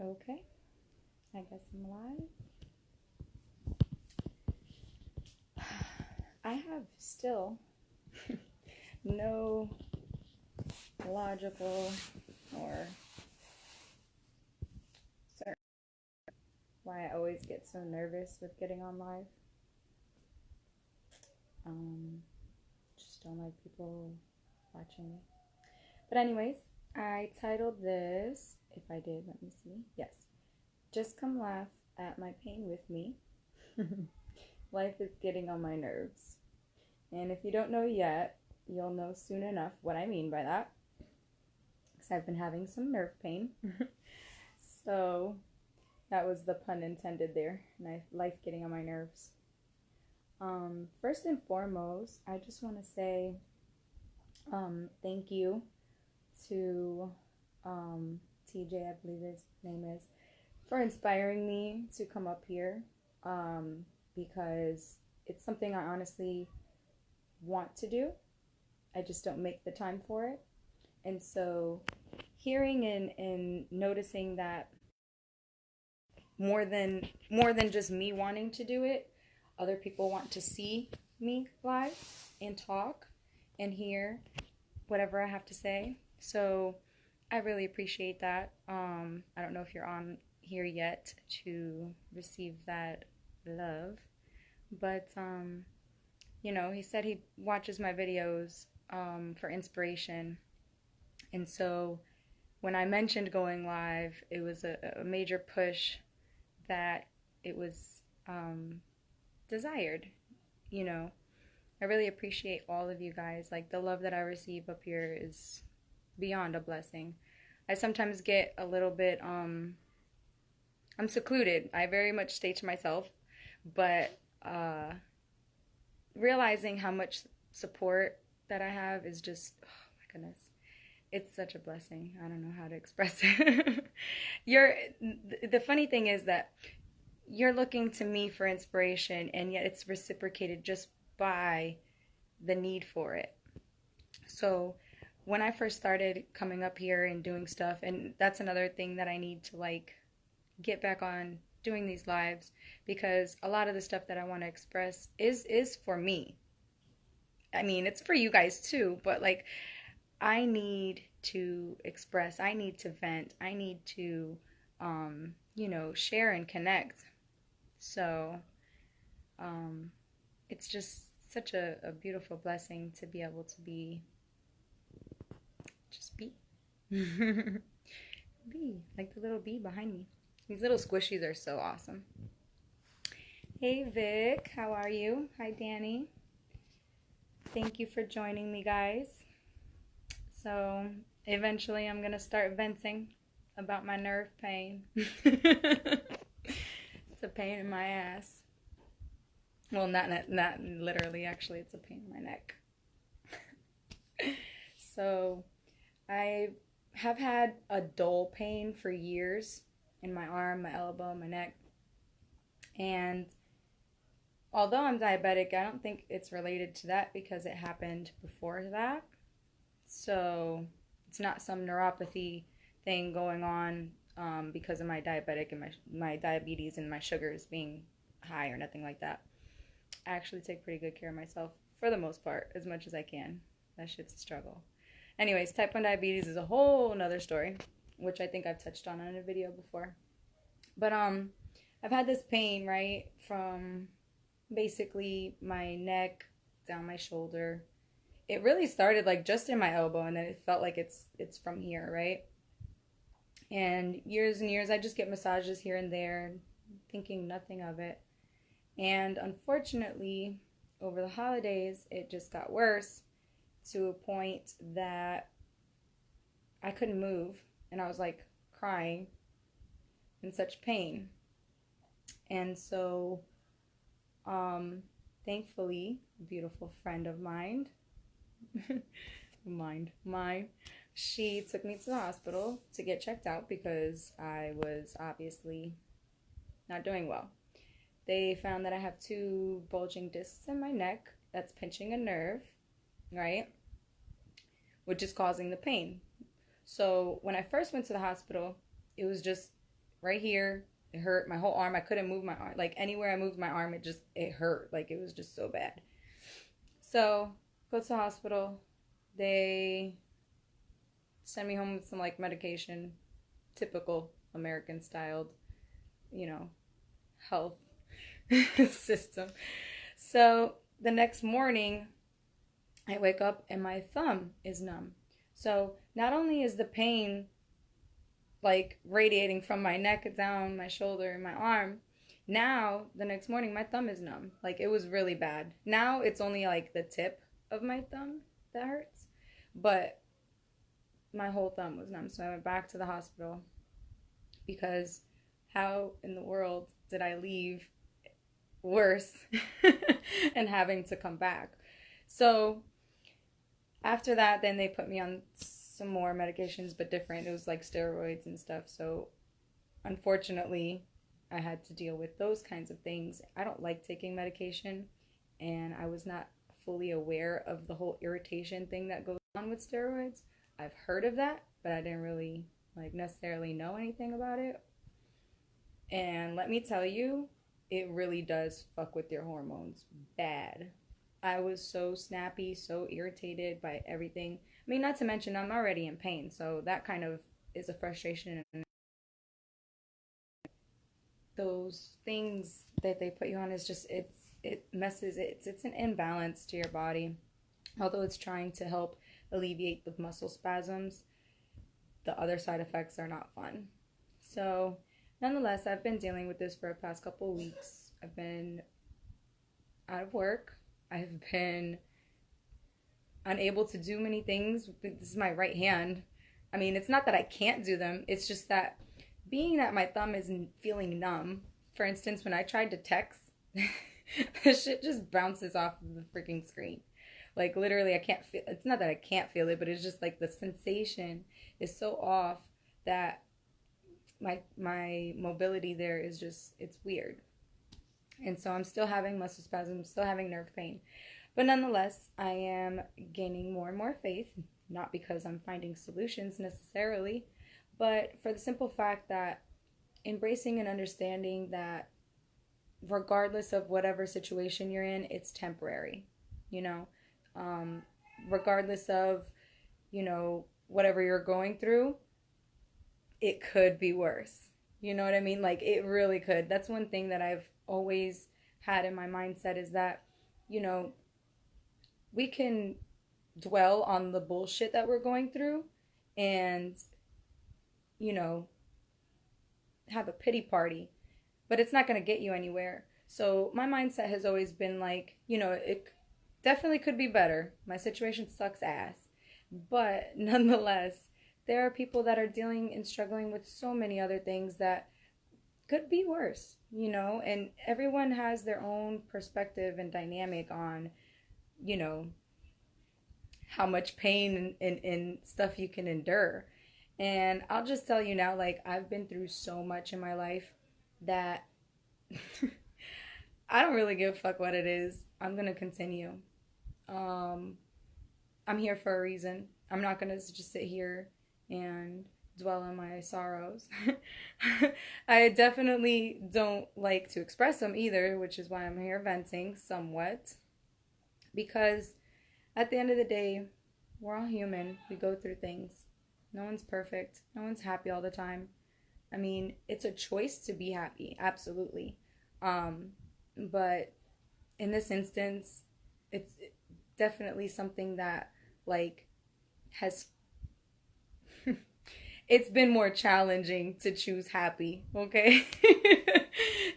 Okay, I guess I'm live. I have still no logical or certain why I always get so nervous with getting on live. Um, just don't like people watching me. But anyways, I titled this, if I did, let me see. Yes. Just come laugh at my pain with me. Life is getting on my nerves. And if you don't know yet, you'll know soon enough what I mean by that. Because I've been having some nerve pain. So that was the pun intended there. Life getting on my nerves. First and foremost, I just want to say thank you to TJ, I believe his name is, for inspiring me to come up here because it's something I honestly want to do. I just don't make the time for it. And so hearing and noticing that more than just me wanting to do it, other people want to see me live and talk and hear whatever I have to say. So I really appreciate that. I don't know if you're on here yet to receive that love, but he said he watches my videos for inspiration, and so when I mentioned going live, it was a major push that it was desired. You know, I really appreciate all of you guys. Like, the love that I receive up here is beyond a blessing. I sometimes get a little bit, I'm secluded. I very much stay to myself, but realizing how much support that I have is just, oh my goodness. It's such a blessing. I don't know how to express it. The funny thing is that you're looking to me for inspiration, and yet it's reciprocated just by the need for it. So when I first started coming up here and doing stuff, and that's another thing that I need to get back on doing these lives, because a lot of the stuff that I want to express is for me. I mean, it's for you guys too, but I need to express, I need to vent, I need to share and connect. So it's just such a beautiful blessing to be able to just be. Bee, like the little bee behind me. These little squishies are so awesome. Hey Vic, how are you? Hi Danny. Thank you for joining me, guys. So eventually I'm gonna start venting about my nerve pain. It's a pain in my ass. Well, not literally, actually, it's a pain in my neck. So I have had a dull pain for years in my arm, my elbow, my neck. And although I'm diabetic, I don't think it's related to that because it happened before that. So it's not some neuropathy thing going on because of my diabetic and my diabetes and my sugars being high or nothing like that. I actually take pretty good care of myself for the most part, as much as I can. That shit's a struggle. Anyways, type 1 diabetes is a whole nother story, which I think I've touched on in a video before. But I've had this pain, right, from basically my neck down my shoulder. It really started just in my elbow, and then it felt like it's from here, right? And years, I just get massages here and there, thinking nothing of it. And unfortunately, over the holidays, it just got worse to a point that I couldn't move, and I was crying in such pain. And so thankfully, a beautiful friend of mine, she took me to the hospital to get checked out because I was obviously not doing well. They found that I have 2 bulging discs in my neck that's pinching a nerve, right? Which is causing the pain. So when I first went to the hospital, it was just right here. It hurt my whole arm. I couldn't move my arm. Like anywhere I moved my arm, it hurt. Like it was just so bad. So go to the hospital. They send me home with some like medication, typical American styled, you know, health system. So the next morning, I wake up and my thumb is numb. So not only is the pain like radiating from my neck down my shoulder and my arm, now the next morning my thumb is numb. Like it was really bad. Now it's only like the tip of my thumb that hurts, but my whole thumb was numb. So I went back to the hospital because how in the world did I leave worse and having to come back? So after that, then they put me on some more medications, but different. It was like steroids and stuff. So unfortunately, I had to deal with those kinds of things. I don't like taking medication, and I was not fully aware of the whole irritation thing that goes on with steroids. I've heard of that, but I didn't really like necessarily know anything about it. And let me tell you, it really does fuck with your hormones bad. I was so snappy, so irritated by everything. I mean, not to mention I'm already in pain, so that kind of is a frustration. And those things that they put you on is just it messes it's an imbalance to your body. Although it's trying to help alleviate the muscle spasms, the other side effects are not fun. So, nonetheless, I've been dealing with this for the past couple of weeks. I've been out of work. I've been unable to do many things. This is my right hand. I mean, it's not that I can't do them. It's just that being that my thumb is feeling numb, for instance, when I tried to text, the shit just bounces off of the freaking screen. Like literally I can't feel, it's not that I can't feel it, but it's just like the sensation is so off that my mobility there is just, it's weird. And so I'm still having muscle spasms, still having nerve pain. But nonetheless, I am gaining more and more faith, not because I'm finding solutions necessarily, but for the simple fact that embracing and understanding that regardless of whatever situation you're in, it's temporary, you know, regardless of, you know, whatever you're going through, it could be worse. You know what I mean? Like it really could. That's one thing that I've always had in my mindset is that, you know, we can dwell on the bullshit that we're going through and, you know, have a pity party, but it's not going to get you anywhere. So my mindset has always been like, you know, it definitely could be better. My situation sucks ass. But nonetheless, there are people that are dealing and struggling with so many other things that could be worse, you know, and everyone has their own perspective and dynamic on, you know, how much pain and stuff you can endure. And I'll just tell you now, like, I've been through so much in my life that I don't really give a fuck what it is. I'm going to continue. I'm here for a reason. I'm not going to just sit here and dwell on my sorrows. I definitely don't like to express them either, which is why I'm here venting somewhat. Because at the end of the day, we're all human. We go through things. No one's perfect. No one's happy all the time. I mean, it's a choice to be happy, absolutely. But in this instance, it's definitely something that, like, has it's been more challenging to choose happy, okay?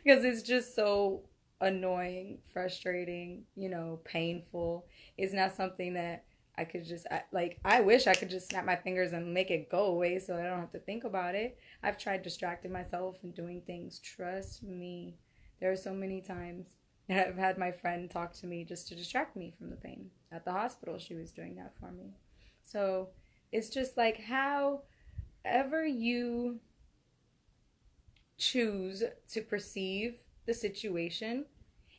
Because it's just so annoying, frustrating, you know, painful. It's not something that I could just, like, I wish I could just snap my fingers and make it go away so I don't have to think about it. I've tried distracting myself and doing things. Trust me. There are so many times and I've had my friend talk to me just to distract me from the pain. At the hospital, she was doing that for me. So it's just like however you choose to perceive the situation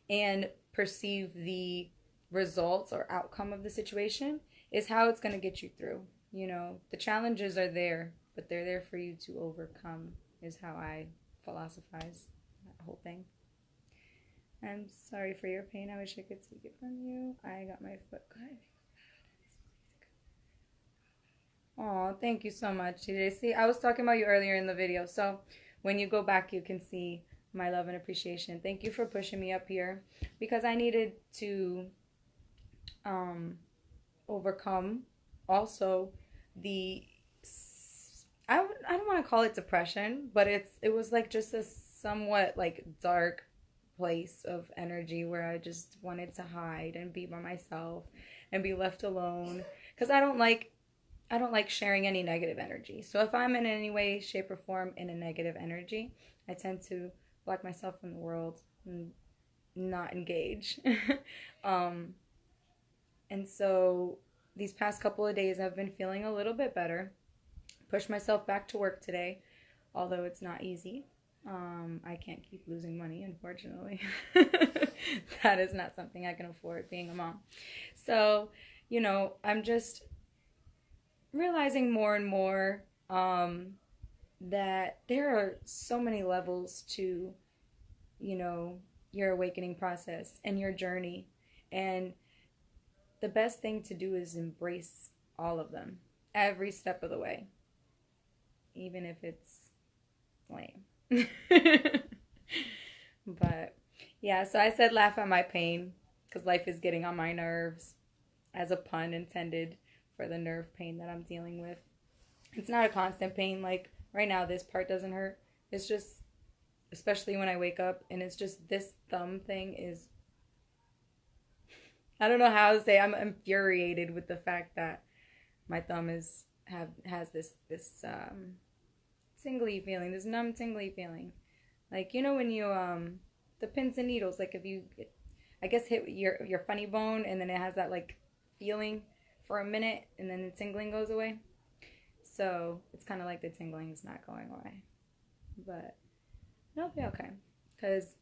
and perceive the results or outcome of the situation is how it's going to get you through. You know, the challenges are there, but they're there for you to overcome is how I philosophize that whole thing. I'm sorry for your pain. I wish I could take it from you. I got my foot cut. Oh, thank you so much, TJ. See, I was talking about you earlier in the video. So when you go back, you can see my love and appreciation. Thank you for pushing me up here because I needed to overcome also the I don't want to call it depression, but it was like just a somewhat like dark place of energy where I just wanted to hide and be by myself and be left alone because I don't like sharing any negative energy. So if I'm in any way, shape, or form in a negative energy, I tend to block myself from the world and not engage. um, and so these past couple of days, I've been feeling a little bit better. Pushed myself back to work today, although it's not easy. I can't keep losing money, unfortunately. That is not something I can afford being a mom. So, you know, I'm just realizing more and more that there are so many levels to, you know, your awakening process and your journey. And the best thing to do is embrace all of them every step of the way, even if it's lame. But yeah, so I said laugh at my pain because life is getting on my nerves, as a pun intended for the nerve pain that I'm dealing with. It's not a constant pain. Like right now, this part doesn't hurt. It's just, especially when I wake up, and it's just this thumb thing is, I don't know how to say, I'm infuriated with the fact that my thumb has this tingly feeling, this numb tingly feeling. Like, you know, when you the pins and needles, like if you, I guess, hit your funny bone and then it has that like feeling for a minute and then the tingling goes away. So it's kind of like the tingling is not going away, but it'll be okay because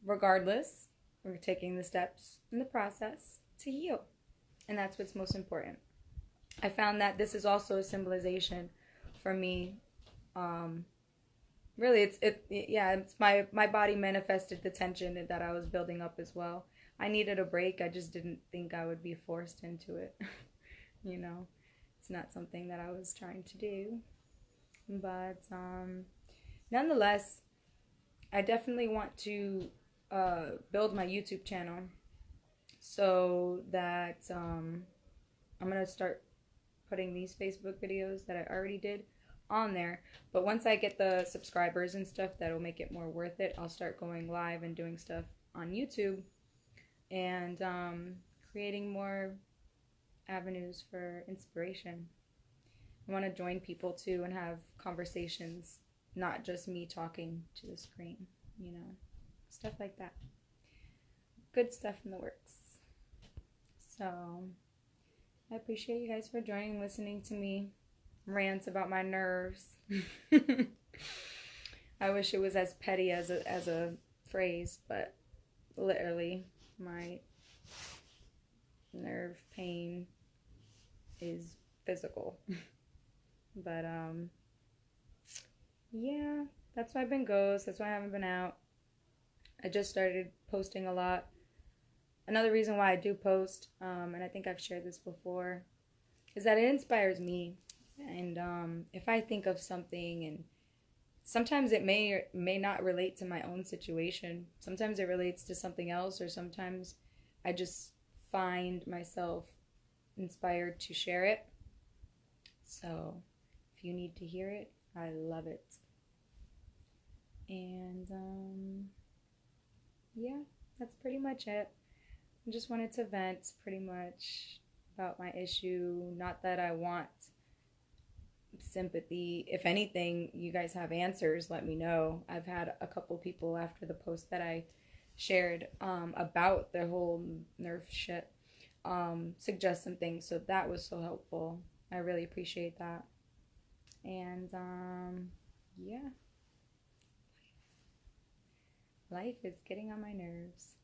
regardless, we're taking the steps in the process to heal, and that's what's most important. I found that this is also a symbolization for me. Really, it's my body manifested the tension that I was building up as well. I needed a break. I just didn't think I would be forced into it. You know, it's not something that I was trying to do. But nonetheless, I definitely want to build my YouTube channel so that I'm going to start putting these Facebook videos that I already did on there. But once I get the subscribers and stuff that'll make it more worth it, I'll start going live and doing stuff on YouTube and creating more avenues for inspiration. I want to join people too and have conversations, not just me talking to the screen, you know, stuff like that. Good stuff in the works. So I appreciate you guys for joining and listening to me rant about my nerves. I wish it was as petty as a phrase, but literally my nerve pain is physical. But yeah, that's why I've been ghost. That's why I haven't been out. I just started posting a lot. Another reason why I do post, and I think I've shared this before, is that it inspires me. And if I think of something, and sometimes it may or may not relate to my own situation. Sometimes it relates to something else, or sometimes I just find myself inspired to share it. So if you need to hear it, I love it. And yeah, that's pretty much it. I just wanted to vent pretty much about my issue. Not that I want sympathy. If anything, you guys have answers, let me know. I've had a couple people after the post that I shared about the whole nerve shit suggest some things, so that was so helpful. I really appreciate that. And yeah, life is getting on my nerves.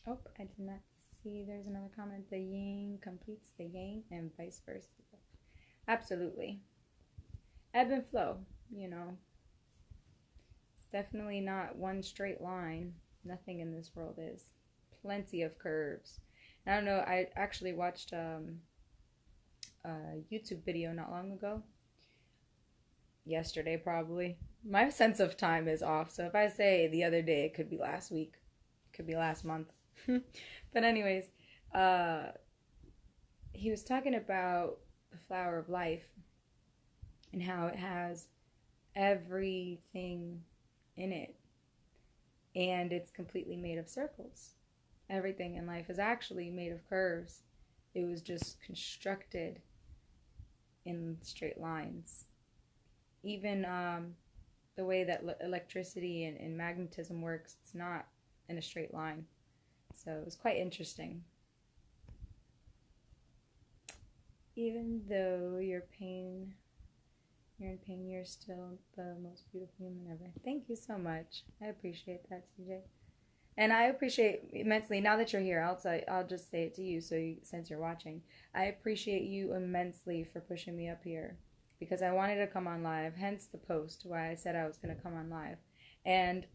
Oh, I did not see. There's another comment. The yin completes the yang and vice versa. Absolutely. ebb and flow, you know. It's definitely not one straight line. Nothing in this world is. Plenty of curves. And I don't know, I actually watched a YouTube video not long ago. Yesterday, probably. My sense of time is off, so if I say the other day, it could be last week, it could be last month. But anyways, he was talking about the flower of life and how it has everything in it, and it's completely made of circles. Everything in life is actually made of curves. It was just constructed in straight lines. Even the way that electricity and magnetism works, it's not in a straight line. So it was quite interesting. Even though you're in pain, you're still the most beautiful human ever. Thank you so much. I appreciate that, CJ. And I appreciate immensely, now that you're here, I'll just say it to you, since you're watching. I appreciate you immensely for pushing me up here, because I wanted to come on live, hence the post why I said I was going to come on live. And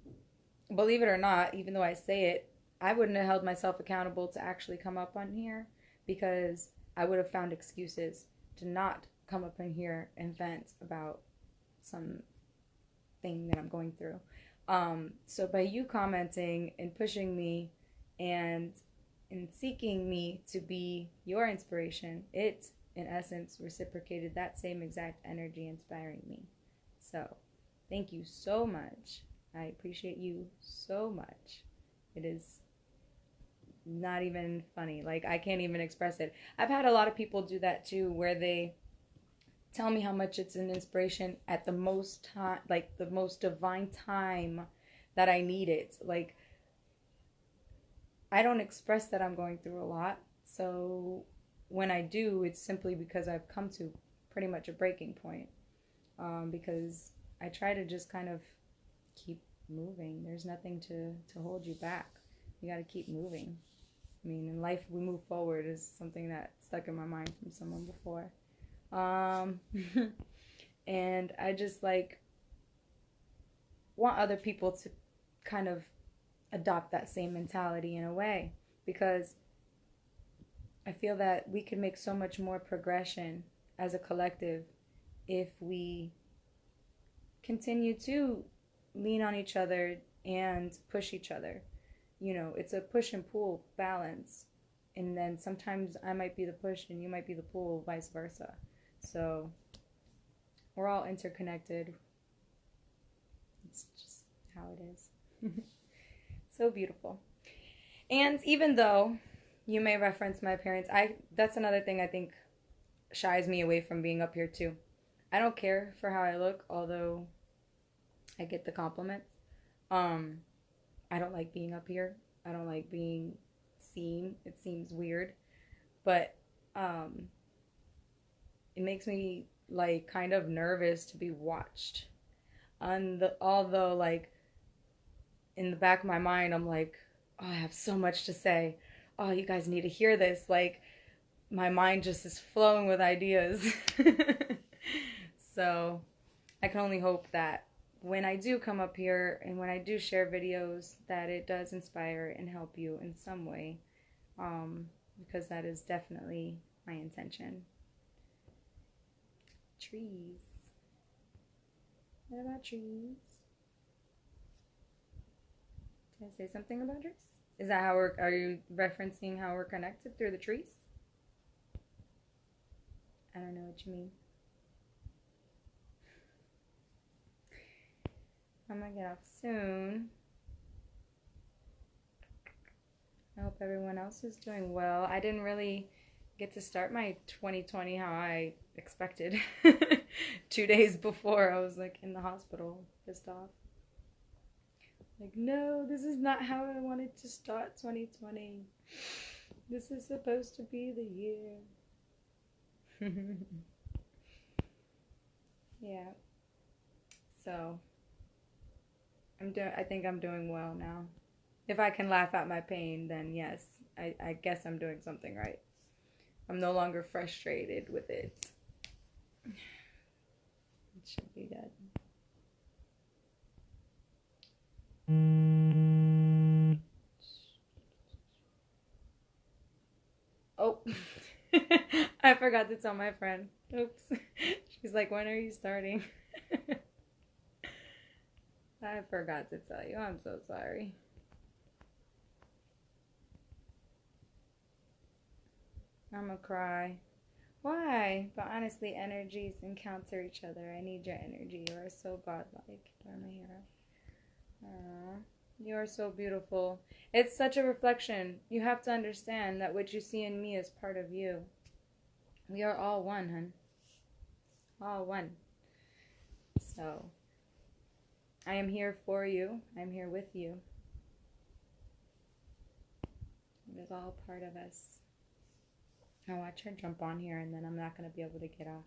believe it or not, even though I say it, I wouldn't have held myself accountable to actually come up on here, because I would have found excuses to not come up in here and vent about some thing that I'm going through. So by you commenting and pushing me and seeking me to be your inspiration, it, in essence, reciprocated that same exact energy, inspiring me. So thank you so much. I appreciate you so much. It is not even funny. Like, I can't even express it. I've had a lot of people do that too, where they tell me how much it's an inspiration at the most time, like the most divine time that I need it. Like, I don't express that I'm going through a lot. So when I do, it's simply because I've come to pretty much a breaking point. Because I try to just kind of keep moving. There's nothing to hold you back. You got to keep moving. I mean, in life, we move forward is something that stuck in my mind from someone before. And I just want other people to kind of adopt that same mentality in a way, because I feel that we could make so much more progression as a collective if we continue to lean on each other and push each other. You know, it's a push and pull balance, and then sometimes I might be the push and you might be the pull, vice versa. So we're all interconnected. It's just how it is. So beautiful. And even though you may reference my appearance, that's another thing I think shies me away from being up here too. I don't care for how I look, although I get the compliments. I don't like being up here. I don't like being seen. It seems weird. But it makes me kind of nervous to be watched. Although in the back of my mind, I'm like, oh, I have so much to say. Oh, you guys need to hear this. Like, my mind just is flowing with ideas. So I can only hope that when I do come up here and when I do share videos, that it does inspire and help you in some way, because that is definitely my intention. Trees. What about trees? Did I say something about trees? Is that are you referencing how we're connected through the trees? I don't know what you mean. I'm gonna get off soon. I hope everyone else is doing well. I didn't really get to start my 2020 how I expected. 2 days before, I was in the hospital, pissed off. No, this is not how I wanted to start 2020. This is supposed to be the year. Yeah. So I think I'm doing well now. If I can laugh at my pain, then yes, I guess I'm doing something right. I'm no longer frustrated with it. Should be good. Oh, I forgot to tell my friend. Oops. She's like, when are you starting? I forgot to tell you. I'm so sorry. I'm gonna cry. Why? But honestly, energies encounter each other. I need your energy. You are so godlike. Turn my hair up. Aww. You are so beautiful. It's such a reflection. You have to understand that what you see in me is part of you. We are all one, hun. All one. So, I am here for you. I'm here with you. It is all part of us. I'll watch her jump on here and then I'm not going to be able to get off.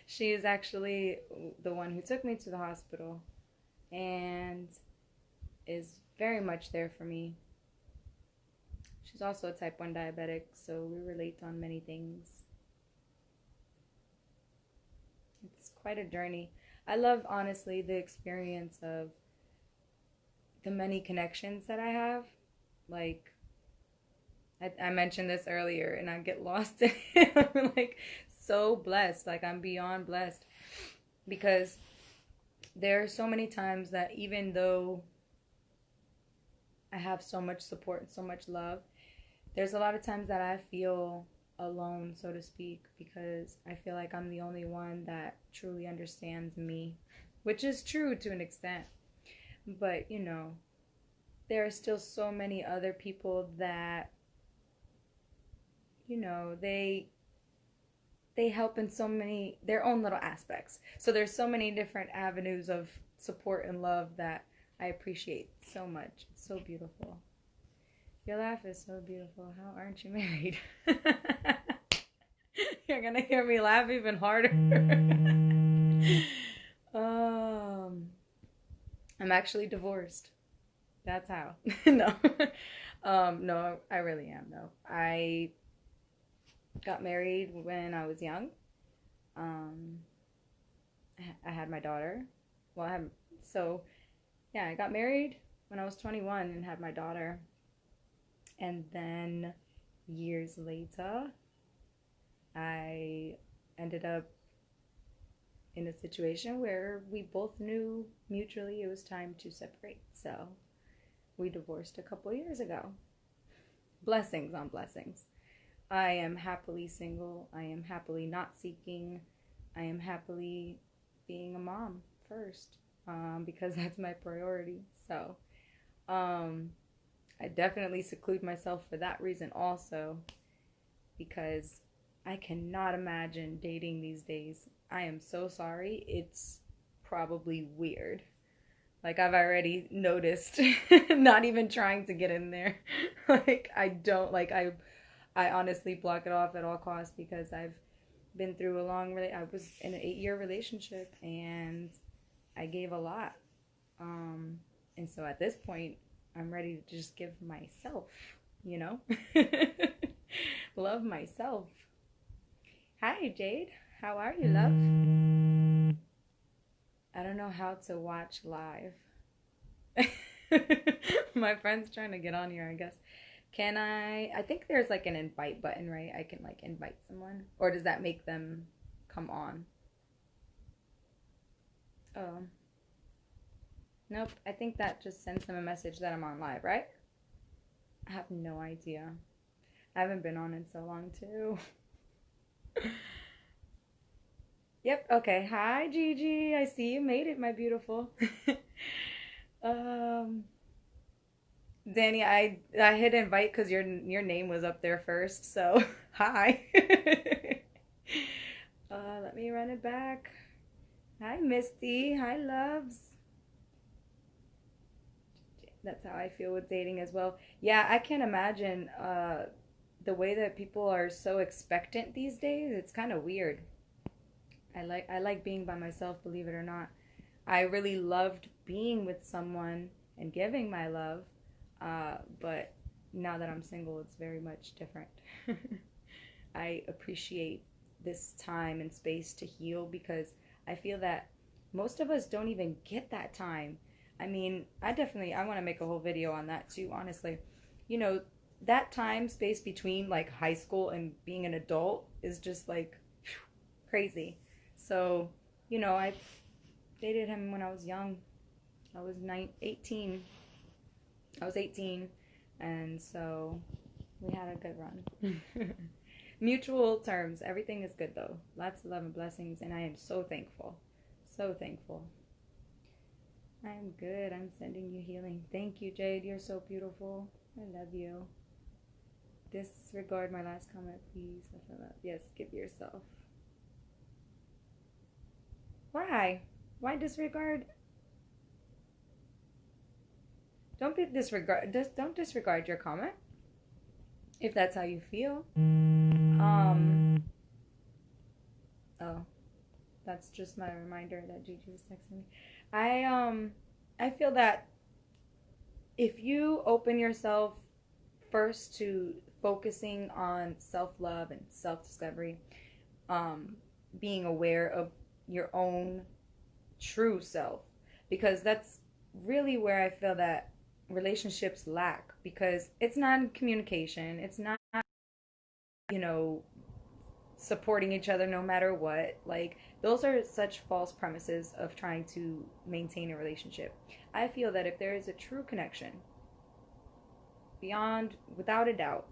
She is actually the one who took me to the hospital and is very much there for me. She's also a type 1 diabetic, so we relate on many things. It's quite a journey. I love, honestly, the experience of the many connections that I have. Like, I mentioned this earlier and I get lost in it. I'm like so blessed. Like, I'm beyond blessed because there are so many times that even though I have so much support and so much love, there's a lot of times that I feel alone, so to speak, because I feel like I'm the only one that truly understands me, which is true to an extent. But, you know, there are still so many other people that, you know, they help in so many, their own little aspects. So there's so many different avenues of support and love that I appreciate so much. It's so beautiful. Your laugh is so beautiful. How aren't you married? You're gonna hear me laugh even harder. I'm actually divorced. That's how. No. No, I really am, though. I got married when I was young. I had my daughter. Well, I got married when I was 21 and had my daughter. And then years later, I ended up in a situation where we both knew mutually it was time to separate. So we divorced a couple years ago. Blessings on blessings. I am happily single. I am happily not seeking. I am happily being a mom first, because that's my priority. So I definitely seclude myself for that reason also, because I cannot imagine dating these days. I am so sorry. It's probably weird. Like, I've already noticed, not even trying to get in there. Like, I honestly block it off at all costs because I've been through I was in an 8-year relationship and I gave a lot. And so at this point, I'm ready to just give myself, you know? Love myself. Hi, Jade. How are you, love? I don't know how to watch live. My friend's trying to get on here, I guess. Can I think there's like an invite button, right? I can like invite someone. Or does that make them come on? Oh. Nope. I think that just sends them a message that I'm on live, right? I have no idea. I haven't been on in so long, too. Yep, okay. Hi, Gigi. I see you made it, my beautiful. Danny, I hit invite because your name was up there first, so hi. Let me run it back. Hi, Misty. Hi, loves. That's how I feel with dating as well. Yeah, I can't imagine the way that people are so expectant these days. It's kind of weird. I like being by myself, believe it or not. I really loved being with someone and giving my love, but now that I'm single, it's very much different. I appreciate this time and space to heal because I feel that most of us don't even get that time. I mean, I want to make a whole video on that too, honestly. You know, that time space between like high school and being an adult is just like crazy. So, I dated him when I was young. I was 18. I was 18, and so we had a good run. Mutual terms. Everything is good though. Lots of love and blessings, and I am so thankful. So thankful. I am good. I'm sending you healing. Thank you, Jade. You're so beautiful. I love you. Disregard my last comment, please. Yes, give yourself. Why? Why disregard? Don't disregard your comment if that's how you feel. Oh, that's just my reminder that Gigi was texting me. I feel that if you open yourself first to focusing on self-love and self-discovery, being aware of your own true self, because that's really where I feel that relationships lack, because it's not communication, it's not, you know, supporting each other no matter what. Like, those are such false premises of trying to maintain a relationship. I feel that if there is a true connection, beyond, without a doubt,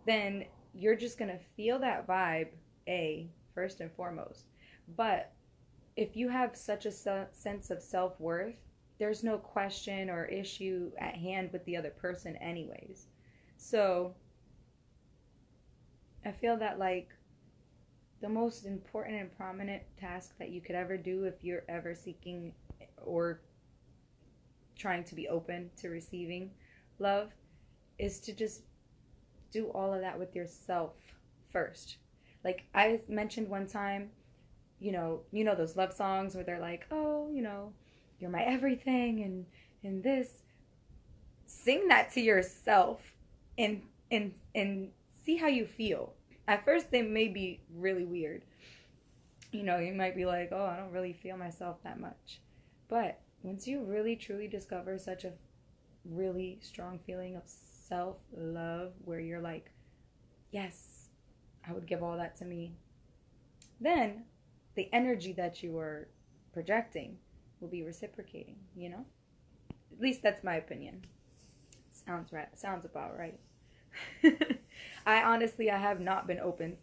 then you're just gonna feel that vibe, first and foremost. But if you have such a sense of self-worth, there's no question or issue at hand with the other person anyways. So I feel that, like, the most important and prominent task that you could ever do if you're ever seeking or trying to be open to receiving love is to just do all of that with yourself first. Like I mentioned one time, those love songs where they're like, oh, you're my everything and this. Sing that to yourself and see how you feel. At first they may be really weird. You might be like, oh, I don't really feel myself that much. But once you really truly discover such a really strong feeling of self-love where you're like, yes, I would give all that to me, then the energy that you are projecting will be reciprocating, At least that's my opinion. Sounds right. Sounds about right. I have not been open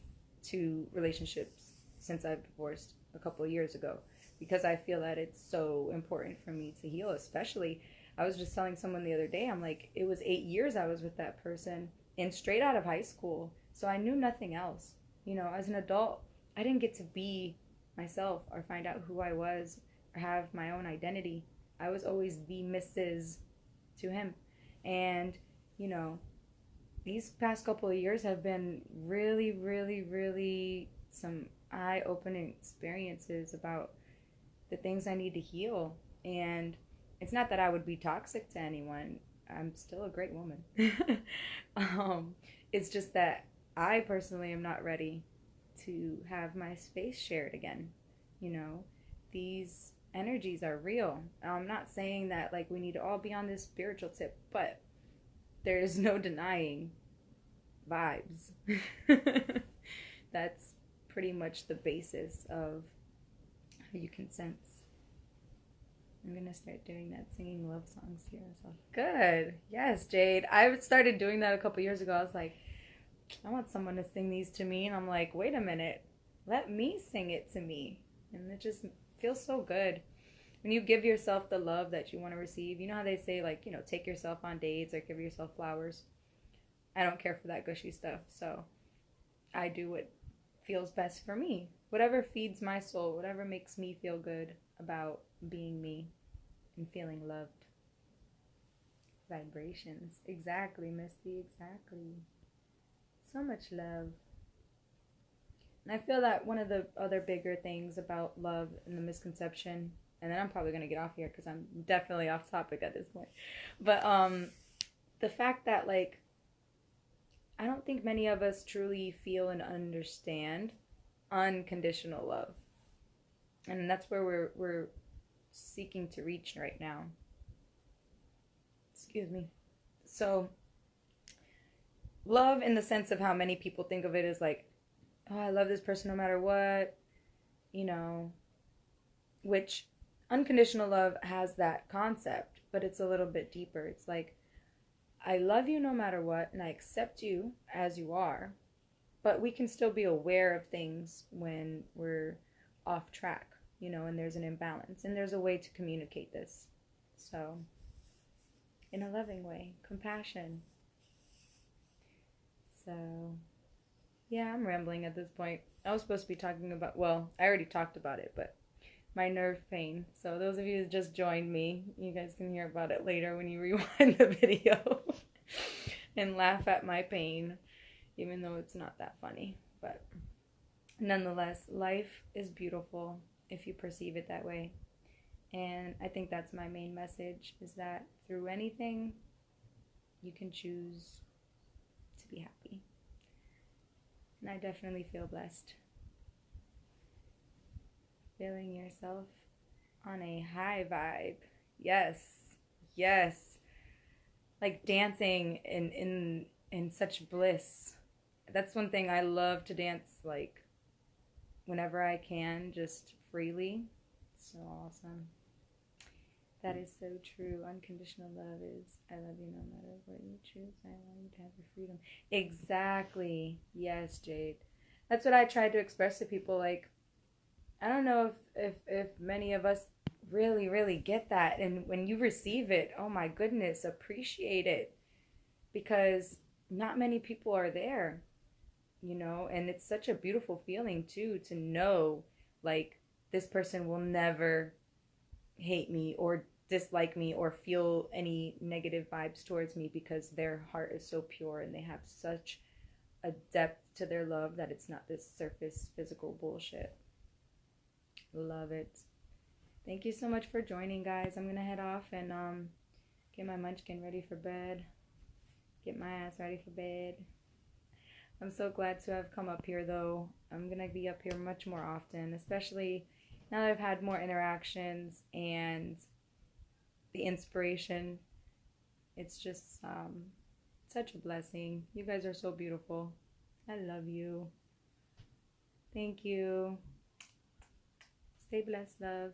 to relationships since I've divorced a couple of years ago, because I feel that it's so important for me to heal. Especially, I was just telling someone the other day, I'm like, it was 8 years I was with that person and straight out of high school. So I knew nothing else. As an adult, I didn't get to be myself or find out who I was or have my own identity. I was always the Mrs. to him. And, these past couple of years have been really, really, really some eye-opening experiences about the things I need to heal. And it's not that I would be toxic to anyone. I'm still a great woman. It's just that I personally am not ready to have my space shared again. These energies are real. I'm not saying that like we need to all be on this spiritual tip, but there is no denying vibes. That's pretty much the basis of how you can sense. I'm gonna start doing that, singing love songs to yourself. Good. Yes, Jade. I started doing that a couple years ago. I was like, I want someone to sing these to me, and I'm like, wait a minute, let me sing it to me. And it just feels so good when you give yourself the love that you want to receive. You know how they say, like, take yourself on dates or give yourself flowers. I don't care for that gushy stuff, so I do what feels best for me. Whatever feeds my soul, whatever makes me feel good about being me and feeling loved. Vibrations. Exactly, Misty, exactly. So much love. And I feel that one of the other bigger things about love and the misconception, and then I'm probably going to get off here because I'm definitely off topic at this point, but the fact that, like, I don't think many of us truly feel and understand unconditional love. And that's where we're seeking to reach right now. Excuse me. So love, in the sense of how many people think of it, is like, oh, I love this person no matter what, you know, which unconditional love has that concept, but it's a little bit deeper. It's like, I love you no matter what, and I accept you as you are, but we can still be aware of things when we're off track, and there's an imbalance, and there's a way to communicate this. So, in a loving way, compassion. So, yeah, I'm rambling at this point. I was supposed to be talking about, well, I already talked about it, but my nerve pain. So those of you who just joined me, you guys can hear about it later when you rewind the video and laugh at my pain, even though it's not that funny. But nonetheless, life is beautiful if you perceive it that way. And I think that's my main message, is that through anything, you can choose to be happy. And I definitely feel blessed. Feeling yourself on a high vibe. Yes. Yes. Like dancing in such bliss. That's one thing I love to dance, like, whenever I can, just freely. So awesome. That is so true. Unconditional love is, I love you no matter what you choose. I want you to have your freedom. Exactly. Yes, Jade. That's what I tried to express to people. Like, I don't know if many of us really, really get that. And when you receive it, oh my goodness, appreciate it. Because not many people are there, and it's such a beautiful feeling too, to know, like, this person will never hate me or dislike me or feel any negative vibes towards me, because their heart is so pure and they have such a depth to their love that it's not this surface physical bullshit. Love it. Thank you so much for joining, guys. I'm gonna head off and get my munchkin ready for bed. Get my ass ready for bed. I'm so glad to have come up here, though. I'm gonna be up here much more often, especially now that I've had more interactions and the inspiration. It's just such a blessing. You guys are so beautiful. I love you. Thank you. Stay blessed, love.